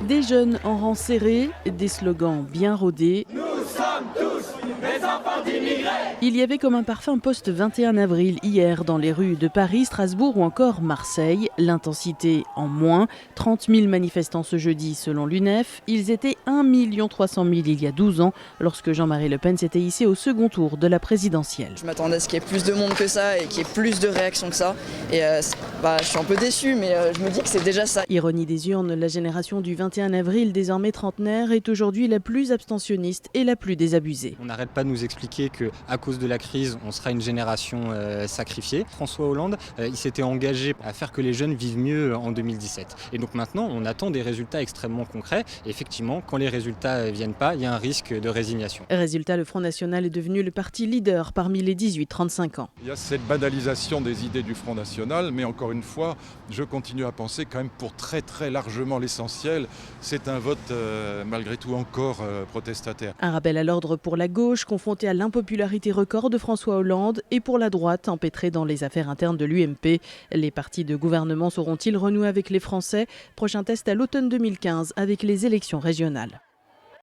Des jeunes en rang serré, des slogans bien rodés. Nous sommes tous des enfants d'immigrés. Il y avait comme un parfum post-21 avril hier dans les rues de Paris, Strasbourg ou encore Marseille. L'intensité en moins, 30 000 manifestants ce jeudi selon l'UNEF. Ils étaient 1 300 000 il y a 12 ans lorsque Jean-Marie Le Pen s'était hissé au second tour de la présidentielle. Je m'attendais à ce qu'il y ait plus de monde que ça et qu'il y ait plus de réactions que ça. Et je suis un peu déçu, mais je me dis que c'est déjà ça. Ironie des urnes, la génération du 21 avril, désormais trentenaire, est aujourd'hui la plus abstentionniste et la plus désabusée. On n'arrête pas de nous expliquer qu'à cause de la crise, on sera une génération sacrifiée. François Hollande, il s'était engagé à faire que les jeunes vivent mieux en 2017. Et donc maintenant, on attend des résultats extrêmement concrets. Et effectivement, quand les résultats ne viennent pas, il y a un risque de résignation. Résultat, le Front National est devenu le parti leader parmi les 18-35 ans. Il y a cette banalisation des idées du Front National, mais encore une fois, je continue à penser quand même pour très très largement l'essentiel, c'est un vote malgré tout encore protestataire. Un rappel à l'ordre pour la gauche, confrontée à l'impopularité record de François Hollande, et pour la droite, empêtrée dans les affaires internes de l'UMP. Les partis de gouvernement sauront-ils renouer avec les Français? Prochain test à l'automne 2015 avec les élections régionales.